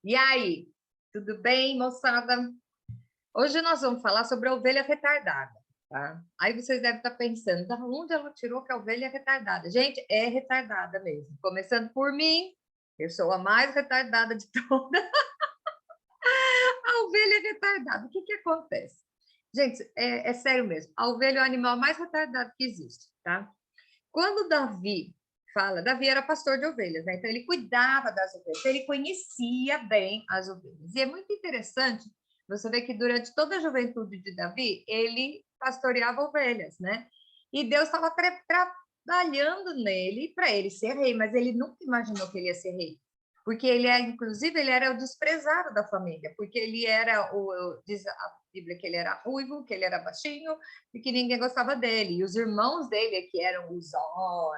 E aí, tudo bem, moçada? Hoje nós vamos falar sobre a ovelha retardada, tá? Aí vocês devem estar pensando, da onde ela tirou que a ovelha é retardada? Gente, é retardada mesmo. Começando por mim, eu sou a mais retardada de todas. A ovelha é retardada. O que acontece? Gente, é sério mesmo. A ovelha é o animal mais retardado que existe, tá? Quando Davi era pastor de ovelhas, né? Então ele cuidava das ovelhas, então ele conhecia bem as ovelhas. E é muito interessante você ver que durante toda a juventude de Davi, ele pastoreava ovelhas, né? E Deus estava trabalhando nele para ele ser rei, mas ele nunca imaginou que ele ia ser rei. Porque inclusive, ele era o desprezado da família, porque ele era diz a Bíblia que ele era ruivo, que ele era baixinho, e que ninguém gostava dele. E os irmãos dele que eram os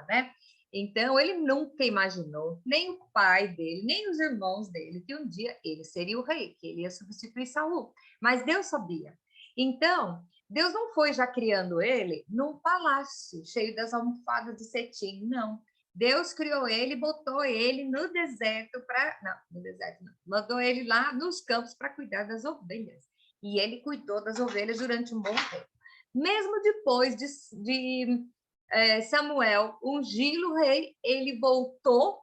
né? Então, ele nunca imaginou, nem o pai dele, nem os irmãos dele, que um dia ele seria o rei, que ele ia substituir Saul. Mas Deus sabia. Então, Deus não foi já criando ele num palácio cheio das almofadas de cetim, não. Deus criou ele, botou ele no deserto para. Não, no deserto não. Mandou ele lá nos campos para cuidar das ovelhas. E ele cuidou das ovelhas durante um bom tempo. Mesmo depois de Samuel ungir o rei, ele voltou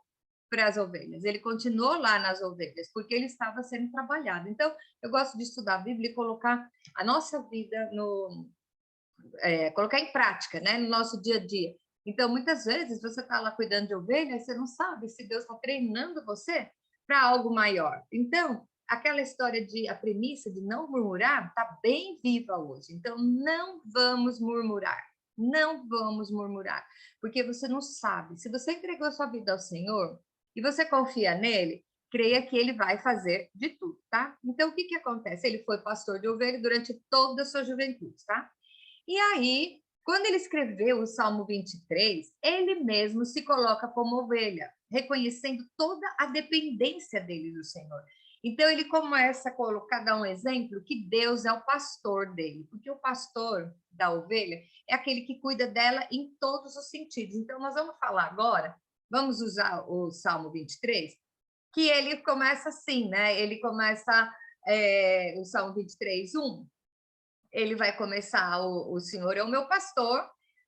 para as ovelhas. Ele continuou lá nas ovelhas, porque ele estava sendo trabalhado. Então, eu gosto de estudar a Bíblia e colocar a nossa vida colocar em prática, né, no nosso dia a dia. Então, muitas vezes, você está lá cuidando de ovelhas, você não sabe se Deus está treinando você para algo maior. Então, aquela história a premissa de não murmurar está bem viva hoje. Então, não vamos murmurar. Não vamos murmurar, porque você não sabe. Se você entregou sua vida ao Senhor e você confia nele, creia que ele vai fazer de tudo, tá? Então, o que acontece? Ele foi pastor de ovelha durante toda a sua juventude, tá? E aí, quando ele escreveu o Salmo 23, ele mesmo se coloca como ovelha, reconhecendo toda a dependência dele do Senhor. Então, ele começa a colocar, dar um exemplo, que Deus é o pastor dele, porque o pastor da ovelha é aquele que cuida dela em todos os sentidos. Então, nós vamos falar agora, vamos usar o Salmo 23, que ele começa assim, né? Ele começa o Salmo 23, 1, ele vai começar, o Senhor é o meu pastor,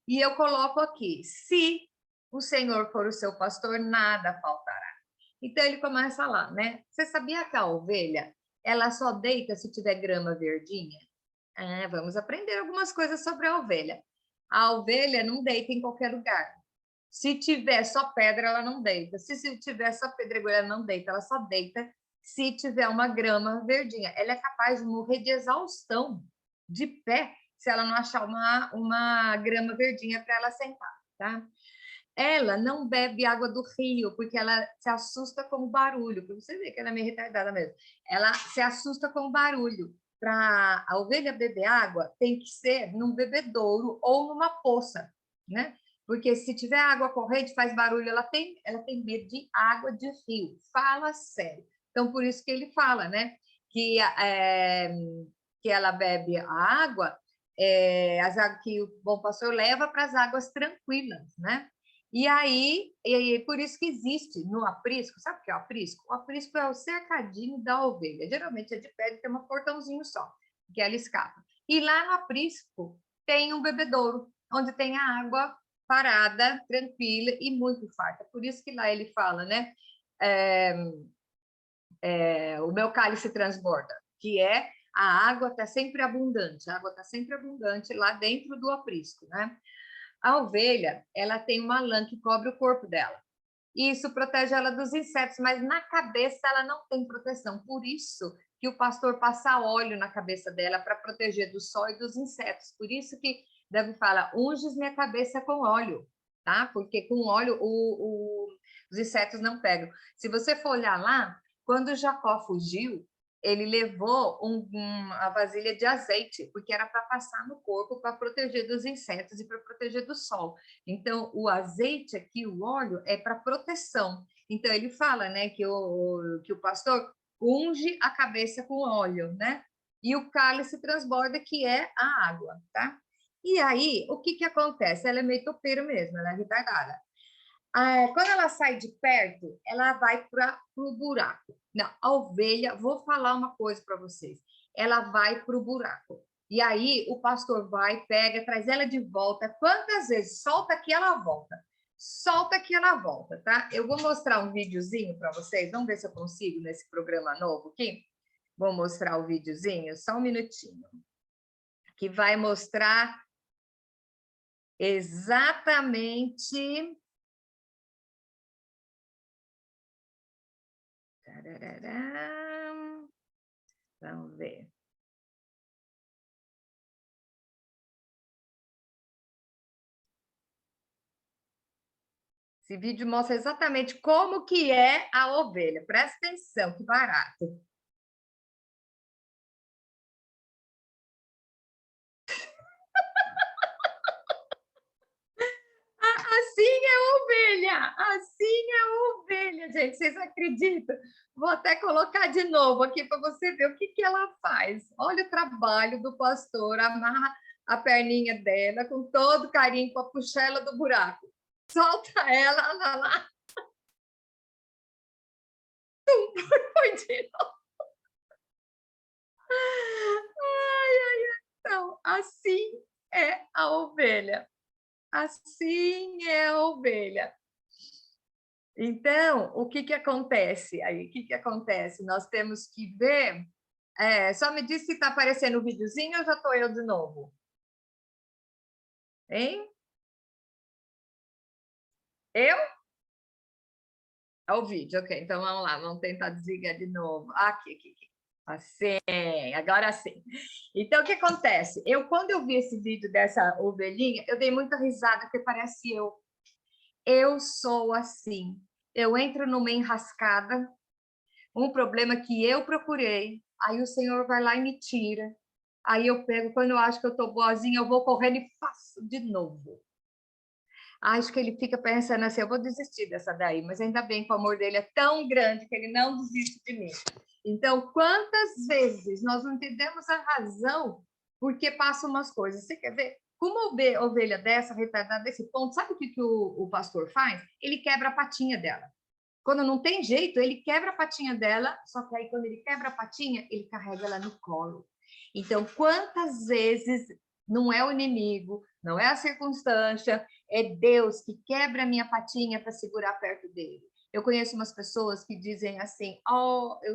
e eu coloco aqui, se o Senhor for o seu pastor, nada faltará. Então ele começa lá, né? Você sabia que a ovelha, ela só deita se tiver grama verdinha? Vamos aprender algumas coisas sobre a ovelha. A ovelha não deita em qualquer lugar. Se tiver só pedra, ela não deita. Se tiver só pedregulho, ela não deita. Ela só deita se tiver uma grama verdinha. Ela é capaz de morrer de exaustão de pé se ela não achar uma grama verdinha para ela sentar, tá? Ela não bebe água do rio, porque ela se assusta com o barulho. Para você ver que ela é meio retardada mesmo. Ela se assusta com o barulho. Para a ovelha beber água, tem que ser num bebedouro ou numa poça, né? Porque se tiver água corrente, faz barulho, ela tem medo de água de rio. Fala sério. Então, por isso que ele fala, né? Que ela bebe a água, as águas que o bom pastor leva para as águas tranquilas, né? E aí, por isso que existe no aprisco, sabe o que é o aprisco? O aprisco é o cercadinho da ovelha. Geralmente é de pedra, tem um portãozinho só, que ela escapa. E lá no aprisco tem um bebedouro, onde tem a água parada, tranquila e muito farta. Por isso que lá ele fala, né? O meu cálice transborda, que é a água está sempre abundante, a água está sempre abundante lá dentro do aprisco, né? A ovelha, ela tem uma lã que cobre o corpo dela. E isso protege ela dos insetos, mas na cabeça ela não tem proteção. Por isso que o pastor passa óleo na cabeça dela para proteger do sol e dos insetos. Por isso que Davi fala, unges minha cabeça com óleo, tá? Porque com óleo os insetos não pegam. Se você for olhar lá, quando Jacó fugiu, ele levou uma vasilha de azeite, porque era para passar no corpo para proteger dos insetos e para proteger do sol. Então, o azeite aqui, o óleo, é para proteção. Então, ele fala, né, que o pastor unge a cabeça com óleo, né? E o cálice transborda, que é a água, tá? E aí, o que acontece? Ela é meio topeira mesmo, ela é retardada. Quando ela sai de perto, ela vai para o buraco. Não, a ovelha, vou falar uma coisa para vocês, ela vai para o buraco. E aí o pastor vai, pega, traz ela de volta. Quantas vezes? Solta aqui, ela volta. Solta que ela volta, tá? Eu vou mostrar um videozinho para vocês. Vamos ver se eu consigo nesse programa novo aqui. Vou mostrar o videozinho, só um minutinho. Que vai mostrar exatamente. Tarará. Vamos ver. Esse vídeo mostra exatamente como que é a ovelha. Presta atenção, que barato. Assim é a ovelha, assim é a ovelha, gente. Vocês acreditam? Vou até colocar de novo aqui para você ver o que, que ela faz. Olha o trabalho do pastor, amarra a perninha dela com todo carinho para puxar ela do buraco. Solta ela, lá, lá. Foi de novo. Ai, ai, ai. Então, assim é a ovelha. Assim é a ovelha. Então, o que, que acontece aí? O que, que acontece? Nós temos que ver. Só me diz se está aparecendo o videozinho ou já estou eu de novo? Hein? Eu? É o vídeo, ok. Então vamos lá, vamos tentar desligar de novo. Aqui. Assim, agora sim. Então, o que acontece? Quando eu vi esse vídeo dessa ovelhinha, eu dei muita risada, porque parece eu. Eu sou assim. Eu entro numa enrascada, um problema que eu procurei, aí o Senhor vai lá e me tira. Aí eu pego, quando eu acho que eu estou boazinha, eu vou correndo e faço de novo. Acho que ele fica pensando assim, eu vou desistir dessa daí, mas ainda bem que o amor dele é tão grande que ele não desiste de mim. Então, quantas vezes nós não entendemos a razão por que passam umas coisas? Você quer ver? Como uma ovelha dessa, retardada desse ponto, sabe o que, o pastor faz? Ele quebra a patinha dela. Quando não tem jeito, ele quebra a patinha dela, só que aí quando ele quebra a patinha, ele carrega ela no colo. Então, quantas vezes não é o inimigo, não é a circunstância, é Deus que quebra a minha patinha para segurar perto dele. Eu conheço umas pessoas que dizem assim: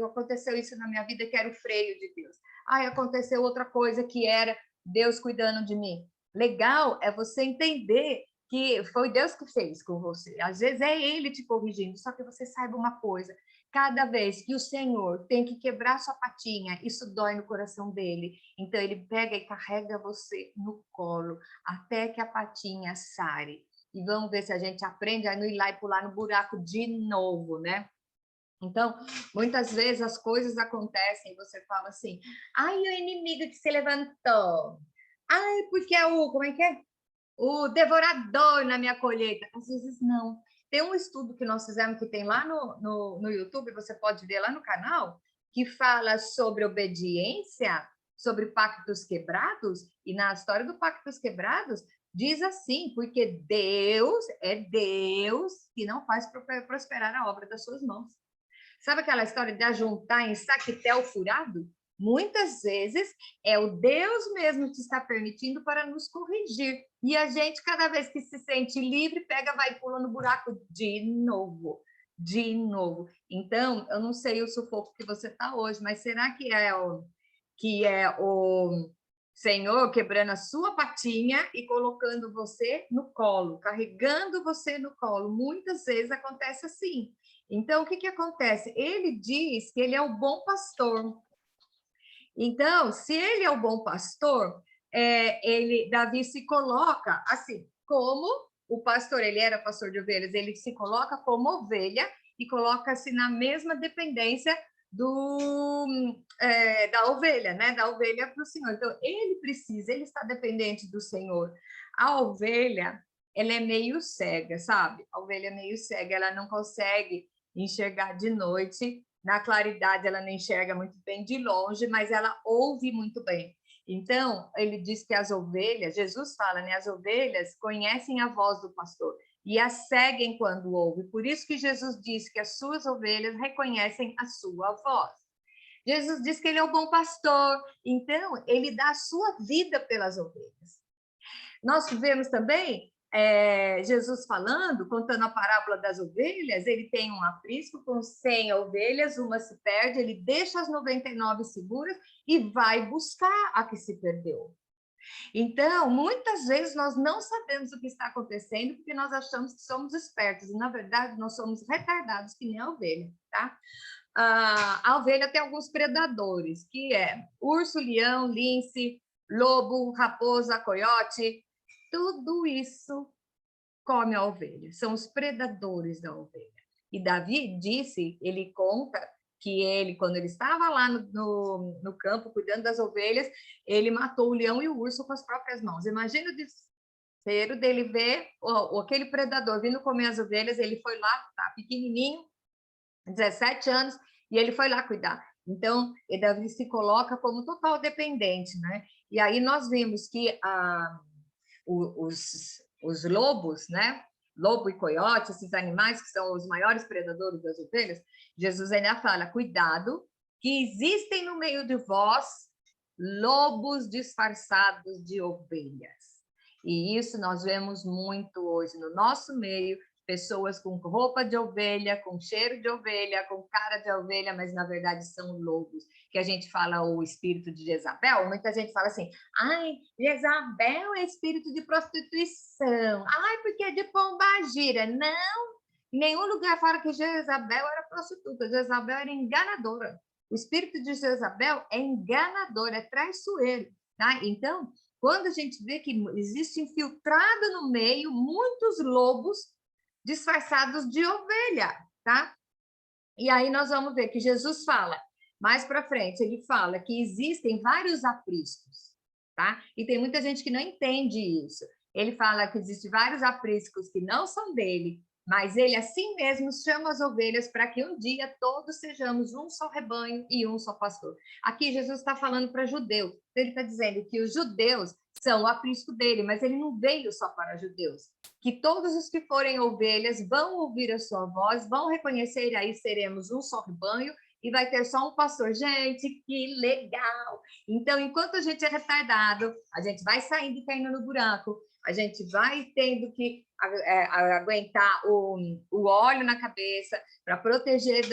aconteceu isso na minha vida que era o freio de Deus. Aconteceu outra coisa que era Deus cuidando de mim. Legal é você entender que foi Deus que fez com você. Às vezes é Ele te corrigindo, só que você saiba uma coisa: cada vez que o Senhor tem que quebrar sua patinha, isso dói no coração dele. Então ele pega e carrega você no colo até que a patinha sare. E vamos ver se a gente aprende a não ir lá e pular no buraco de novo, né? Então, muitas vezes as coisas acontecem e você fala assim: ai, o inimigo que se levantou. Ai, porque é como é que é? O devorador na minha colheita. Às vezes não. Tem um estudo que nós fizemos que tem lá no YouTube, você pode ver lá no canal, que fala sobre obediência, sobre pactos quebrados, e na história do pactos quebrados, diz assim, porque Deus é Deus que não faz prosperar a obra das suas mãos. Sabe aquela história de ajuntar em saquetel furado? Muitas vezes é o Deus mesmo que está permitindo para nos corrigir. E a gente, cada vez que se sente livre, pega, vai e pula no buraco de novo. De novo. Então, eu não sei o sufoco que você está hoje, mas será que é o Senhor quebrando a sua patinha e colocando você no colo, carregando você no colo? Muitas vezes acontece assim. Então, o que, que acontece? Ele diz que ele é o bom pastor. Então, se ele é o bom pastor, Davi se coloca assim, como o pastor, ele era pastor de ovelhas, ele se coloca como ovelha e coloca-se na mesma dependência da ovelha, né? Da ovelha para o Senhor. Então, ele está dependente do Senhor. A ovelha, ela é meio cega, sabe? A ovelha é meio cega, ela não consegue enxergar de noite. Na claridade, ela não enxerga muito bem de longe, mas ela ouve muito bem. Então, ele diz que as ovelhas, Jesus fala, né? As ovelhas conhecem a voz do pastor. e as seguem quando ouvem. Por isso que Jesus disse que as suas ovelhas reconhecem a sua voz. Jesus diz que ele é o bom pastor, então ele dá a sua vida pelas ovelhas. Nós vemos também Jesus falando, contando a parábola das ovelhas, ele tem um aprisco com 100 ovelhas, uma se perde, ele deixa as 99 seguras e vai buscar a que se perdeu. Então, muitas vezes nós não sabemos o que está acontecendo porque nós achamos que somos espertos e, na verdade, nós somos retardados que nem a ovelha, tá? A ovelha tem alguns predadores, que é urso, leão, lince, lobo, raposa, coiote, tudo isso come a ovelha, são os predadores da ovelha. E Davi disse, ele conta que ele, quando ele estava lá no campo, cuidando das ovelhas, ele matou o leão e o urso com as próprias mãos. Imagina o desespero dele ver aquele predador vindo comer as ovelhas, ele foi lá, tá pequenininho, 17 anos, e ele foi lá cuidar. Então, Davi se coloca como total dependente, né? E aí nós vimos que os lobos, né? Lobo e coiote, esses animais que são os maiores predadores das ovelhas, Jesus ainda fala, cuidado, que existem no meio de vós lobos disfarçados de ovelhas. E isso nós vemos muito hoje no nosso meio, pessoas com roupa de ovelha, com cheiro de ovelha, com cara de ovelha, mas na verdade são lobos, que a gente fala o espírito de Jezabel, muita gente fala assim, ai, Jezabel é espírito de prostituição, ai, porque é de pombagira. Não, em nenhum lugar fala que Jezabel era prostituta, Jezabel era enganadora. O espírito de Jezabel é enganador, é traiçoeiro, tá? Então, quando a gente vê que existe infiltrado no meio muitos lobos disfarçados de ovelha, tá? E aí nós vamos ver que Jesus fala, mais para frente, ele fala que existem vários apriscos, tá? E tem muita gente que não entende isso. Ele fala que existem vários apriscos que não são dele, mas ele assim mesmo chama as ovelhas para que um dia todos sejamos um só rebanho e um só pastor. Aqui Jesus está falando para judeus, ele está dizendo que os judeus são o aprisco dele, mas ele não veio só para judeus, que todos os que forem ovelhas vão ouvir a sua voz, vão reconhecer, e aí seremos um só rebanho, e vai ter só um pastor. Gente, que legal! Então, enquanto a gente é retardado, a gente vai saindo e caindo no buraco, a gente vai tendo que aguentar o óleo na cabeça para proteger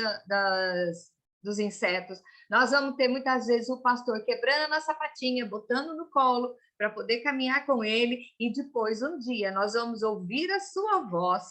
dos insetos. Nós vamos ter muitas vezes o pastor quebrando a nossa patinha, botando no colo para poder caminhar com ele, e depois um dia nós vamos ouvir a sua voz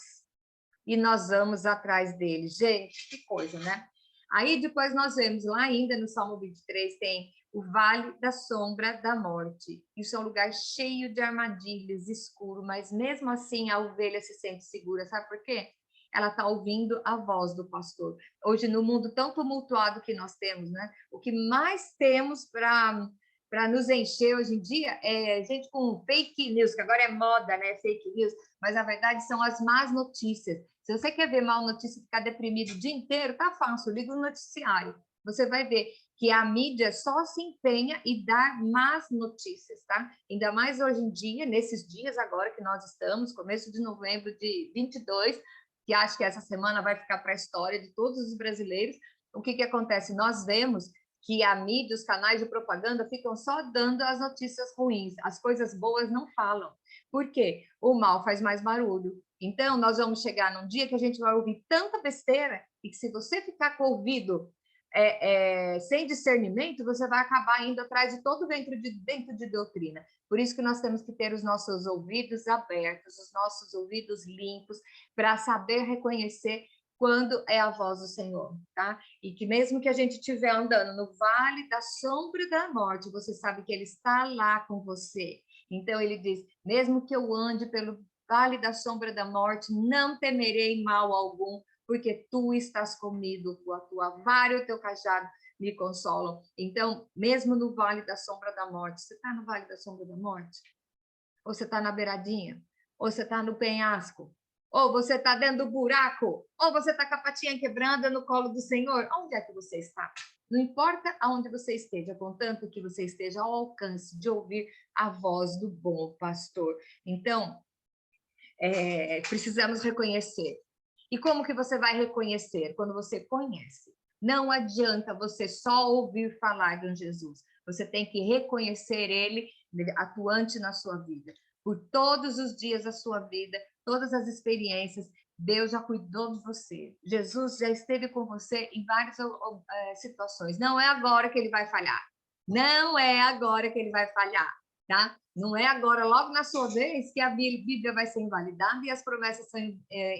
e nós vamos atrás dele. Gente, que coisa, né? Aí depois nós vemos lá ainda no Salmo 23, tem o Vale da Sombra da Morte. Isso é um lugar cheio de armadilhas, escuro, mas mesmo assim a ovelha se sente segura. Sabe por quê? Ela está ouvindo a voz do pastor. Hoje, no mundo tão tumultuado que nós temos, né? O que mais temos para nos encher hoje em dia é gente com fake news, que agora é moda, né? Fake news, mas na verdade são as más notícias. Se você quer ver mal notícia e ficar deprimido o dia inteiro, tá fácil, liga o noticiário. Você vai ver que a mídia só se empenha em dar más notícias, tá? Ainda mais hoje em dia, nesses dias agora que nós estamos, começo de novembro de 22, que acho que essa semana vai ficar para a história de todos os brasileiros. O que acontece? Nós vemos que a mídia, os canais de propaganda ficam só dando as notícias ruins, as coisas boas não falam. Por quê? O mal faz mais barulho. Então, nós vamos chegar num dia que a gente vai ouvir tanta besteira e que se você ficar com o ouvido sem discernimento, você vai acabar indo atrás de todo dentro de doutrina. Por isso que nós temos que ter os nossos ouvidos abertos, os nossos ouvidos limpos, para saber reconhecer quando é a voz do Senhor, tá? E que mesmo que a gente estiver andando no vale da sombra da morte, você sabe que Ele está lá com você. Então, ele diz, mesmo que eu ande pelo vale da sombra da morte, não temerei mal algum, porque tu estás comigo, a tua vara e o teu cajado me consolam. Então, mesmo no vale da sombra da morte, você está no vale da sombra da morte? Ou você está na beiradinha? Ou você está no penhasco? Ou você está dentro do buraco? Ou você está com a patinha quebrada no colo do Senhor? Onde é que você está? Não importa aonde você esteja, contanto que você esteja ao alcance de ouvir a voz do bom pastor. Então, precisamos reconhecer. E como que você vai reconhecer? Quando você conhece. Não adianta você só ouvir falar de um Jesus. Você tem que reconhecer ele atuante na sua vida. Por todos os dias da sua vida, todas as experiências, Deus já cuidou de você. Jesus já esteve com você em várias situações. Não é agora que ele vai falhar. Não é agora que ele vai falhar, tá? Não é agora, logo na sua vez, que a Bíblia vai ser invalidada e as promessas são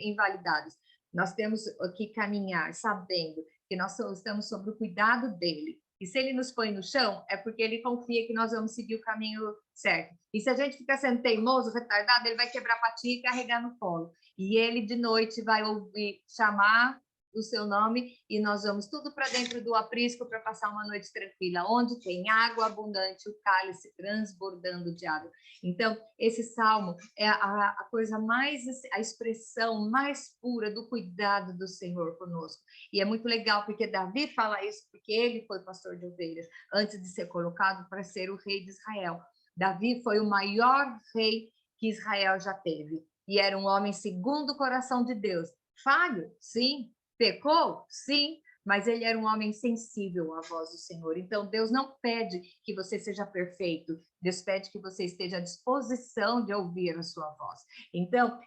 invalidadas. Nós temos que caminhar sabendo que nós estamos sob o cuidado dele. E se ele nos põe no chão, é porque ele confia que nós vamos seguir o caminho certo. E se a gente ficar sendo teimoso, retardado, ele vai quebrar a patinha e carregar no colo. E ele, de noite, vai ouvir chamar o seu nome e nós vamos tudo para dentro do aprisco para passar uma noite tranquila, onde tem água abundante, o cálice transbordando de água. Então, esse salmo é a coisa mais, a expressão mais pura do cuidado do Senhor conosco. E é muito legal, porque Davi fala isso, porque ele foi pastor de ovelhas, antes de ser colocado para ser o rei de Israel. Davi foi o maior rei que Israel já teve. E era um homem segundo o coração de Deus. Falho? Sim. Pecou? Sim. Mas ele era um homem sensível à voz do Senhor. Então, Deus não pede que você seja perfeito. Deus pede que você esteja à disposição de ouvir a sua voz. Então,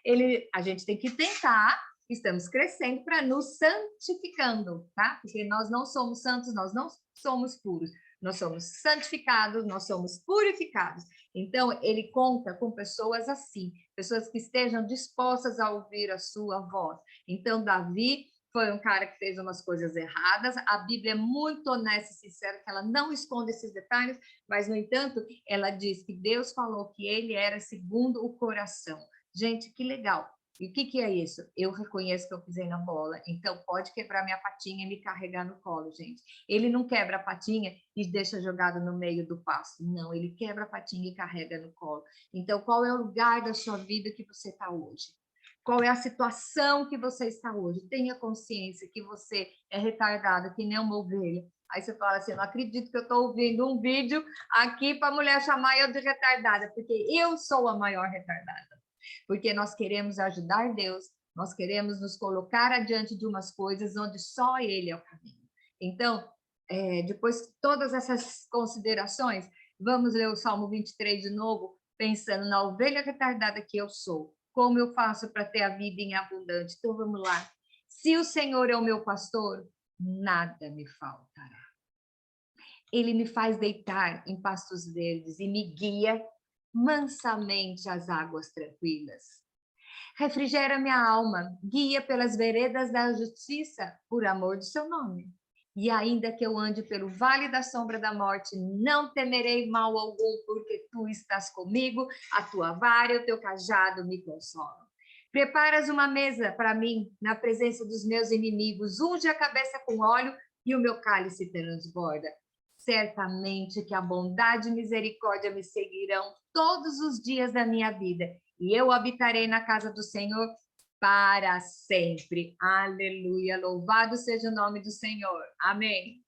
a gente tem que tentar. Estamos crescendo para nos santificando, tá? Porque nós não somos santos, nós não somos puros. Nós somos santificados, nós somos purificados. Então, ele conta com pessoas assim, pessoas que estejam dispostas a ouvir a sua voz. Então, Davi foi um cara que fez umas coisas erradas. A Bíblia é muito honesta e sincera, que ela não esconde esses detalhes, mas, no entanto, ela diz que Deus falou que ele era segundo o coração. Gente, que legal. E o que é isso? Eu reconheço que eu pisei na bola, então pode quebrar minha patinha e me carregar no colo, gente. Ele não quebra a patinha e deixa jogado no meio do pasto. Não, ele quebra a patinha e carrega no colo. Então, qual é o lugar da sua vida que você está hoje? Qual é a situação que você está hoje? Tenha consciência que você é retardado, que nem uma ovelha. Aí você fala assim, não acredito que eu estou ouvindo um vídeo aqui para a mulher chamar eu de retardada, porque eu sou a maior retardada. Porque nós queremos ajudar Deus, nós queremos nos colocar adiante de umas coisas onde só Ele é o caminho. Então, depois de todas essas considerações, vamos ler o Salmo 23 de novo, pensando na ovelha retardada que eu sou. Como eu faço para ter a vida em abundante? Então, vamos lá. Se o Senhor é o meu pastor, nada me faltará. Ele me faz deitar em pastos verdes e me guia mansamente às águas tranquilas. Refrigera minha alma, guia pelas veredas da justiça, por amor do seu nome. E ainda que eu ande pelo vale da sombra da morte, não temerei mal algum, porque tu estás comigo, a tua vara e o teu cajado me consolam. Preparas uma mesa para mim na presença dos meus inimigos, unge a cabeça com óleo e o meu cálice transborda. Certamente que a bondade e misericórdia me seguirão todos os dias da minha vida, e eu habitarei na casa do Senhor para sempre. Aleluia, louvado seja o nome do Senhor. Amém.